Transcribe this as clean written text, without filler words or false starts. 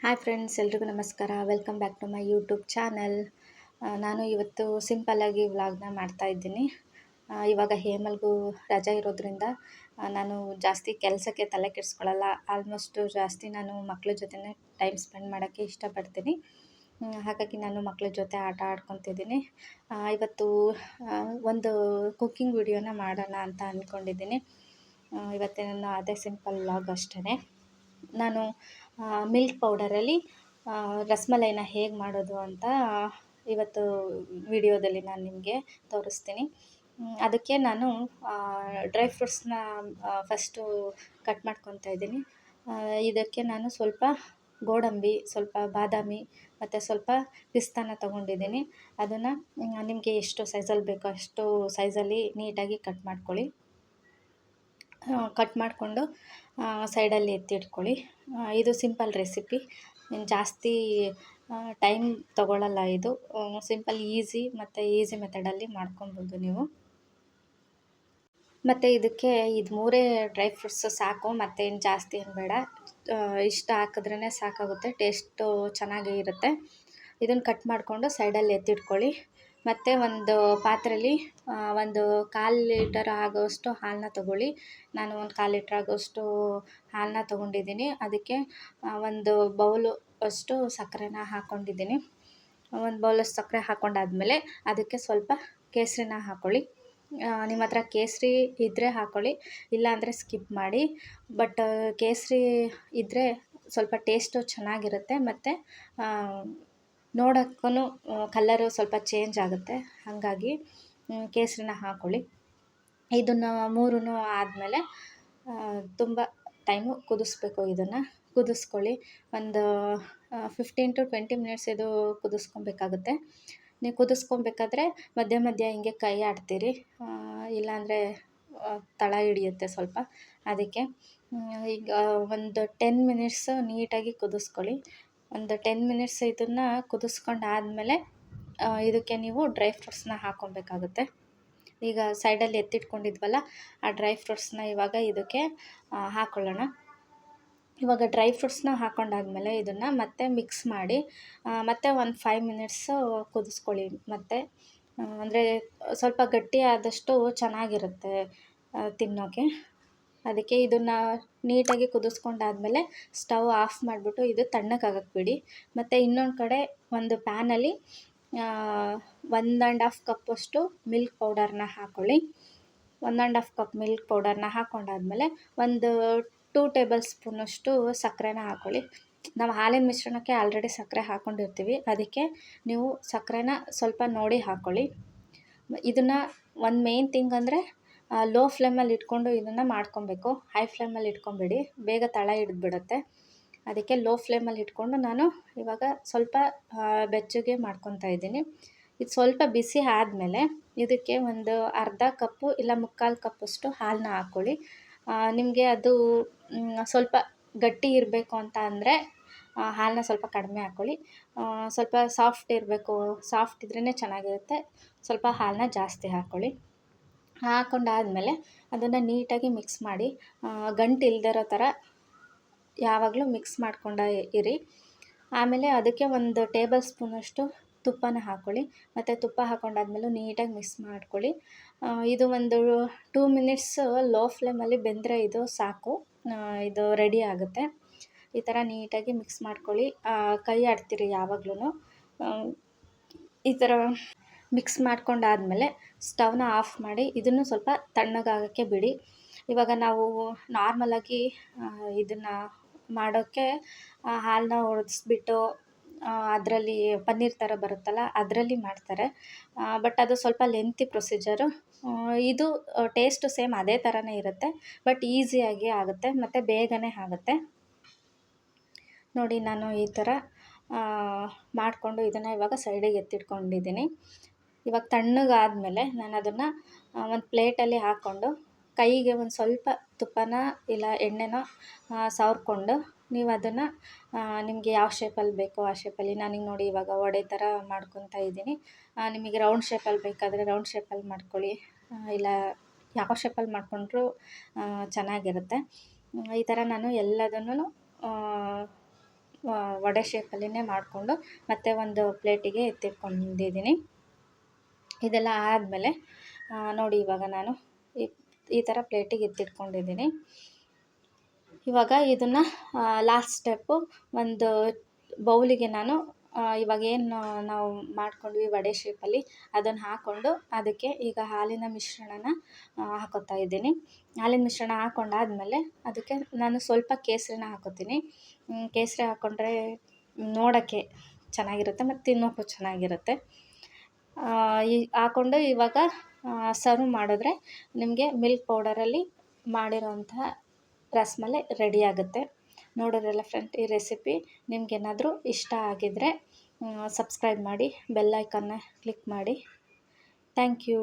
Hi friends, ಎಲ್ರಿಗೂ ನಮಸ್ಕಾರ. Welcome back to my YouTube channel. ನಾನು ಇವತ್ತು ಸಿಂಪಲ್ಲಾಗಿ ವ್ಲಾಗ್ನ ಮಾಡ್ತಾಯಿದ್ದೀನಿ. ಇವಾಗ ಹೇಮಲ್ಗೂ ರಜೆ ಇರೋದ್ರಿಂದ ನಾನು ಜಾಸ್ತಿ ಕೆಲಸಕ್ಕೆ ತಲೆ ಕೆಡಿಸ್ಕೊಳ್ಳಲ್ಲ. ಆಲ್ಮೋಸ್ಟು ಜಾಸ್ತಿ ನಾನು ಮಕ್ಕಳ ಜೊತೆನೇ ಟೈಮ್ ಸ್ಪೆಂಡ್ ಮಾಡೋಕ್ಕೆ ಇಷ್ಟಪಡ್ತೀನಿ. ಹಾಗಾಗಿ ನಾನು ಮಕ್ಕಳ ಜೊತೆ ಆಟ ಆಡ್ಕೊತಿದ್ದೀನಿ. ಇವತ್ತು ಒಂದು ಕುಕ್ಕಿಂಗ್ ವಿಡಿಯೋನ ಮಾಡೋಣ ಅಂತ ಅಂದ್ಕೊಂಡಿದ್ದೀನಿ. ಇವತ್ತೇನು ಅದೇ ಸಿಂಪಲ್ ವ್ಲಾಗ್ ಅಷ್ಟೇ. ನಾನು ಮಿಲ್ಕ್ ಪೌಡರಲ್ಲಿ ರಸಮಲೈನ ಹೇಗೆ ಮಾಡೋದು ಅಂತ ಇವತ್ತು ವಿಡಿಯೋದಲ್ಲಿ ನಾನು ನಿಮಗೆ ತೋರಿಸ್ತೀನಿ. ಅದಕ್ಕೆ ನಾನು ಡ್ರೈ ಫ್ರೂಟ್ಸ್ನ ಫಸ್ಟು ಕಟ್ ಮಾಡ್ಕೊತಾ ಇದ್ದೀನಿ. ಇದಕ್ಕೆ ನಾನು ಸ್ವಲ್ಪ ಗೋಡಂಬಿ, ಸ್ವಲ್ಪ ಬಾದಾಮಿ ಮತ್ತು ಸ್ವಲ್ಪ ಪಿಸ್ತಾನ ತೊಗೊಂಡಿದ್ದೀನಿ. ಅದನ್ನು ನಿಮಗೆ ಎಷ್ಟು ಸೈಜಲ್ಲಿ ಬೇಕೋ ಅಷ್ಟು ಸೈಜಲ್ಲಿ ನೀಟಾಗಿ ಕಟ್ ಮಾಡ್ಕೊಳ್ಳಿ. ಕಟ್ ಮಾಡಿಕೊಂಡು ಸೈಡಲ್ಲಿ ಎತ್ತಿಟ್ಕೊಳ್ಳಿ. ಇದು ಸಿಂಪಲ್ ರೆಸಿಪಿ, ಜಾಸ್ತಿ ಟೈಮ್ ತೊಗೊಳ್ಳಲ್ಲ. ಇದು ಸಿಂಪಲ್ ಈಸಿ ಮೆಥಡಲ್ಲಿ ಮಾಡ್ಕೊಬೋದು ನೀವು. ಮತ್ತು ಇದಕ್ಕೆ ಇದು ಮೂರೇ ಡ್ರೈ ಫ್ರೂಟ್ಸ್ ಸಾಕು, ಮತ್ತೇನು ಜಾಸ್ತಿ ಏನು ಬೇಡ. ಇಷ್ಟ ಹಾಕಿದ್ರೇ ಸಾಕಾಗುತ್ತೆ, ಟೇಸ್ಟು ಚೆನ್ನಾಗೇ ಇರುತ್ತೆ. ಇದನ್ನು ಕಟ್ ಮಾಡಿಕೊಂಡು ಸೈಡಲ್ಲಿ ಎತ್ತಿಟ್ಕೊಳ್ಳಿ. ಮತ್ತು ಒಂದು ಪಾತ್ರೆಯಲ್ಲಿ ಒಂದು 1/4 ಲೀಟರ್ ಆಗೋಷ್ಟು ಹಾಲನ್ನ ತೊಗೊಳ್ಳಿ. ನಾನು ಒಂದು 1/4 ಲೀಟ್ರ್ ಆಗೋಷ್ಟು ಹಾಲನ್ನ ತೊಗೊಂಡಿದ್ದೀನಿ. ಅದಕ್ಕೆ ಒಂದು ಬೌಲು ಅಷ್ಟು ಸಕ್ಕರೆನ ಹಾಕ್ಕೊಂಡಿದ್ದೀನಿ. ಒಂದು ಬೌಲಷ್ಟು ಸಕ್ಕರೆ ಹಾಕ್ಕೊಂಡಾದ್ಮೇಲೆ ಅದಕ್ಕೆ ಸ್ವಲ್ಪ ಕೇಸರಿನ ಹಾಕ್ಕೊಳ್ಳಿ. ನಿಮ್ಮ ಹತ್ರ ಕೇಸರಿ ಇದ್ದರೆ ಹಾಕ್ಕೊಳ್ಳಿ, ಇಲ್ಲಾಂದರೆ ಸ್ಕಿಪ್ ಮಾಡಿ. ಬಟ್ ಕೇಸರಿ ಇದ್ದರೆ ಸ್ವಲ್ಪ ಟೇಸ್ಟು ಚೆನ್ನಾಗಿರುತ್ತೆ, ಮತ್ತು ನೋಡೋಕ್ಕೂ ಕಲ್ಲರು ಸ್ವಲ್ಪ ಚೇಂಜ್ ಆಗುತ್ತೆ. ಹಾಗಾಗಿ ಕೇಸರಿನ ಹಾಕ್ಕೊಳ್ಳಿ. ಇದನ್ನು ಮೂರೂ ಆದಮೇಲೆ ತುಂಬ ಟೈಮು ಕುದಿಸ್ಬೇಕು. ಇದನ್ನು ಕುದಿಸ್ಕೊಳ್ಳಿ. ಒಂದು 15 to 20 ಮಿನಿಟ್ಸ್ ಇದು ಕುದಿಸ್ಕೊಬೇಕಾಗುತ್ತೆ. ನೀವು ಕುದಿಸ್ಕೊಬೇಕಾದ್ರೆ ಮಧ್ಯೆ ಹಿಂಗೆ ಕೈ ಆಡ್ತೀರಿ, ಇಲ್ಲಾಂದರೆ ತಳ ಹಿಡಿಯುತ್ತೆ ಸ್ವಲ್ಪ. ಅದಕ್ಕೆ ಈಗ ಒಂದು 10 ಮಿನಿಟ್ಸು ನೀಟಾಗಿ ಕುದಿಸ್ಕೊಳ್ಳಿ. ಒಂದು 10 ಮಿನಿಟ್ಸ್ ಇದನ್ನು ಕುದಿಸ್ಕೊಂಡಾದಮೇಲೆ ಇದಕ್ಕೆ ನೀವು ಡ್ರೈ ಫ್ರೂಟ್ಸ್ನ ಹಾಕ್ಕೊಬೇಕಾಗುತ್ತೆ. ಈಗ ಸೈಡಲ್ಲಿ ಎತ್ತಿಟ್ಕೊಂಡಿದ್ವಲ್ಲ, ಆ ಡ್ರೈ ಫ್ರೂಟ್ಸ್ನ ಇವಾಗ ಇದಕ್ಕೆ ಹಾಕ್ಕೊಳ್ಳೋಣ. ಇವಾಗ ಡ್ರೈ ಫ್ರೂಟ್ಸ್ನ ಹಾಕ್ಕೊಂಡಾದ್ಮೇಲೆ ಇದನ್ನು ಮತ್ತೆ ಮಿಕ್ಸ್ ಮಾಡಿ ಮತ್ತೆ ಒಂದು 5 ಮಿನಿಟ್ಸು ಕುದಿಸ್ಕೊಳ್ಳಿ. ಮತ್ತು ಅಂದರೆ ಸ್ವಲ್ಪ ಗಟ್ಟಿ ಆದಷ್ಟು ಚೆನ್ನಾಗಿರುತ್ತೆ ತಿನ್ನೋಕ್ಕೆ. ಅದಕ್ಕೆ ಇದನ್ನು ನೀಟಾಗಿ ಕುದಿಸ್ಕೊಂಡಾದ್ಮೇಲೆ ಸ್ಟವ್ ಆಫ್ ಮಾಡಿಬಿಟ್ಟು ಇದು ತಣ್ಣಗಾಗಕ್ಕೆ ಬಿಡಿ. ಮತ್ತು ಇನ್ನೊಂದು ಕಡೆ ಒಂದು ಪ್ಯಾನಲ್ಲಿ 1.5 ಕಪ್ಪಷ್ಟು ಮಿಲ್ಕ್ ಪೌಡರ್ನ ಹಾಕ್ಕೊಳ್ಳಿ. 1.5 ಕಪ್ ಮಿಲ್ಕ್ ಪೌಡರ್ನ ಹಾಕ್ಕೊಂಡಾದ್ಮೇಲೆ ಒಂದು 2 ಟೇಬಲ್ ಸ್ಪೂನಷ್ಟು ಸಕ್ಕರೆನ ಹಾಕ್ಕೊಳ್ಳಿ. ನಾವು ಹಾಲಿನ ಮಿಶ್ರಣಕ್ಕೆ ಆಲ್ರೆಡಿ ಸಕ್ಕರೆ ಹಾಕ್ಕೊಂಡಿರ್ತೀವಿ, ಅದಕ್ಕೆ ನೀವು ಸಕ್ಕರೆನ ಸ್ವಲ್ಪ ನೋಡಿ ಹಾಕ್ಕೊಳ್ಳಿ. ಇದನ್ನು ಒಂದು ಮೇನ್ ಥಿಂಗ್ ಅಂದರೆ ಲೋ ಫ್ಲೇಮಲ್ಲಿ ಇಟ್ಕೊಂಡು ಇದನ್ನು ಮಾಡ್ಕೊಬೇಕು. ಹೈ ಫ್ಲೇಮಲ್ಲಿ ಇಟ್ಕೊಬೇಡಿ, ಬೇಗ ತಳ ಹಿಡಿದ್ಬಿಡುತ್ತೆ. ಅದಕ್ಕೆ ಲೋ ಫ್ಲೇಮಲ್ಲಿ ಇಟ್ಕೊಂಡು ನಾನು ಇವಾಗ ಸ್ವಲ್ಪ ಬೆಚ್ಚಗೆ ಮಾಡ್ಕೊತಾ ಇದ್ದೀನಿ. ಇದು ಸ್ವಲ್ಪ ಬಿಸಿ ಆದಮೇಲೆ ಇದಕ್ಕೆ ಒಂದು ಅರ್ಧ ಕಪ್ಪು ಇಲ್ಲ 3/4 ಕಪ್ಪಷ್ಟು ಹಾಲನ್ನ ಹಾಕ್ಕೊಳ್ಳಿ. ನಿಮಗೆ ಅದು ಸ್ವಲ್ಪ ಗಟ್ಟಿ ಇರಬೇಕು ಅಂತ ಅಂದರೆ ಹಾಲನ್ನ ಸ್ವಲ್ಪ ಕಡಿಮೆ ಹಾಕ್ಕೊಳ್ಳಿ. ಸ್ವಲ್ಪ ಸಾಫ್ಟ್ ಇರಬೇಕು, ಸಾಫ್ಟ್ ಇದ್ರೇ ಚೆನ್ನಾಗಿರುತ್ತೆ, ಸ್ವಲ್ಪ ಹಾಲನ್ನ ಜಾಸ್ತಿ ಹಾಕ್ಕೊಳ್ಳಿ. ಹಾಕ್ಕೊಂಡಾದ್ಮೇಲೆ ಅದನ್ನು ನೀಟಾಗಿ ಮಿಕ್ಸ್ ಮಾಡಿ, ಗಂಟು ಇಲ್ದಿರೋ ಥರ ಯಾವಾಗಲೂ ಮಿಕ್ಸ್ ಮಾಡ್ಕೊಂಡು ಇರಿ. ಆಮೇಲೆ ಅದಕ್ಕೆ ಒಂದು ಟೇಬಲ್ ಸ್ಪೂನಷ್ಟು ತುಪ್ಪನ ಹಾಕ್ಕೊಳ್ಳಿ. ಮತ್ತು ತುಪ್ಪ ಹಾಕ್ಕೊಂಡಾದ್ಮೇಲೆ ನೀಟಾಗಿ ಮಿಕ್ಸ್ ಮಾಡ್ಕೊಳ್ಳಿ. ಇದು ಒಂದು 2 ಮಿನಿಟ್ಸ್ ಲೋ ಫ್ಲೇಮಲ್ಲಿ ಬೆಂದರೆ ಇದು ಸಾಕು, ಇದು ರೆಡಿ ಆಗುತ್ತೆ. ಈ ಥರ ನೀಟಾಗಿ ಮಿಕ್ಸ್ ಮಾಡ್ಕೊಳ್ಳಿ. ಕೈ ಆಡ್ತೀರಿ ಯಾವಾಗ್ಲೂ. ಈ ಥರ ಮಿಕ್ಸ್ ಮಾಡ್ಕೊಂಡಾದ್ಮೇಲೆ ಸ್ಟವ್ನ ಆಫ್ ಮಾಡಿ ಇದನ್ನು ಸ್ವಲ್ಪ ತಣ್ಣಗಾಗೋಕ್ಕೆ ಬಿಡಿ. ಇವಾಗ ನಾವು ನಾರ್ಮಲಾಗಿ ಇದನ್ನು ಮಾಡೋಕ್ಕೆ ಹಾಲನ್ನ ಒಡೆಸ್ಬಿಟ್ಟು ಅದರಲ್ಲಿ ಪನ್ನೀರ್ ಥರ ಬರುತ್ತಲ್ಲ, ಅದರಲ್ಲಿ ಮಾಡ್ತಾರೆ. ಬಟ್ ಅದು ಸ್ವಲ್ಪ ಲೆಂತಿ ಪ್ರೊಸೀಜರು. ಇದು ಟೇಸ್ಟು ಸೇಮ್ ಅದೇ ಥರನೇ ಇರುತ್ತೆ, ಬಟ್ ಈಸಿಯಾಗಿ ಆಗುತ್ತೆ ಮತ್ತು ಬೇಗನೆ ಆಗುತ್ತೆ. ನೋಡಿ, ನಾನು ಈ ಥರ ಮಾಡಿಕೊಂಡು ಇದನ್ನು ಇವಾಗ ಸೈಡಿಗೆ ಎತ್ತಿಟ್ಕೊಂಡಿದ್ದೀನಿ. ಇವಾಗ ತಣ್ಣಗಾದಮೇಲೆ ನಾನು ಅದನ್ನು ಒಂದು ಪ್ಲೇಟಲ್ಲಿ ಹಾಕ್ಕೊಂಡು ಕೈಗೆ ಒಂದು ಸ್ವಲ್ಪ ತುಪ್ಪನ ಇಲ್ಲ ಎಣ್ಣೆನೋ ಸವರ್ಕೊಂಡು ನೀವು ಅದನ್ನು ನಿಮಗೆ ಯಾವ ಶೇಪಲ್ಲಿ ಬೇಕೋ ಆ ಶೇಪಲ್ಲಿ, ನನಗೆ ನೋಡಿ ಇವಾಗ ವಡೆ ಥರ ಮಾಡ್ಕೊತಾ ಇದ್ದೀನಿ. ನಿಮಗೆ ರೌಂಡ್ ಶೇಪಲ್ಲಿ ಬೇಕಾದರೆ ರೌಂಡ್ ಶೇಪಲ್ಲಿ ಮಾಡ್ಕೊಳ್ಳಿ, ಇಲ್ಲ ಯಾವ ಶೇಪಲ್ಲಿ ಮಾಡಿಕೊಂಡ್ರೂ ಚೆನ್ನಾಗಿರುತ್ತೆ. ಈ ಥರ ನಾನು ಎಲ್ಲದನ್ನೂ ವಡೆ ಶೇಪಲ್ಲಿನೇ ಮಾಡಿಕೊಂಡು ಮತ್ತೆ ಒಂದು ಪ್ಲೇಟಿಗೆ ಎತ್ತಿಟ್ಕೊಂಡಿದ್ದೀನಿ. ಇದೆಲ್ಲ ಆದಮೇಲೆ ನೋಡಿ ಇವಾಗ ನಾನು ಈ ಥರ ಪ್ಲೇಟಿಗೆ ಎತ್ತಿಟ್ಕೊಂಡಿದ್ದೀನಿ. ಇವಾಗ ಇದನ್ನು ಲಾಸ್ಟ್ ಸ್ಟೆಪ್ಪು, ಒಂದು ಬೌಲಿಗೆ ನಾನು ಇವಾಗ ಏನು ನಾವು ಮಾಡ್ಕೊಂಡ್ವಿ ವಡೆ ಶೇಪಲ್ಲಿ ಅದನ್ನು ಹಾಕ್ಕೊಂಡು ಅದಕ್ಕೆ ಈಗ ಹಾಲಿನ ಮಿಶ್ರಣನ ಹಾಕೋತಾ ಇದ್ದೀನಿ. ಹಾಲಿನ ಮಿಶ್ರಣ ಹಾಕ್ಕೊಂಡಾದ್ಮೇಲೆ ಅದಕ್ಕೆ ನಾನು ಸ್ವಲ್ಪ ಕೇಸರಿನ ಹಾಕೋತೀನಿ. ಕೇಸರಿ ಹಾಕ್ಕೊಂಡ್ರೆ ನೋಡೋಕ್ಕೆ ಚೆನ್ನಾಗಿರುತ್ತೆ ಮತ್ತು ತಿನ್ನೋಕ್ಕೂ ಚೆನ್ನಾಗಿರುತ್ತೆ. ಹಾಕ್ಕೊಂಡು ಇವಾಗ ಸರ್ವ್ ಮಾಡಿದ್ರೆ ನಿಮಗೆ ಮಿಲ್ಕ್ ಪೌಡರಲ್ಲಿ ಮಾಡಿರೋಂತಹ ರಸಮಲೈ ರೆಡಿ ಆಗುತ್ತೆ. ನೋಡೋರಲ್ಲ ಫ್ರೆಂಡ್, ಈ ರೆಸಿಪಿ ನಿಮ್ಗೇನಾದರೂ ಇಷ್ಟ ಆಗಿದ್ದರೆ ಸಬ್ಸ್ಕ್ರೈಬ್ ಮಾಡಿ, ಬೆಲ್ ಐಕನ್ನ ಕ್ಲಿಕ್ ಮಾಡಿ. Thank you.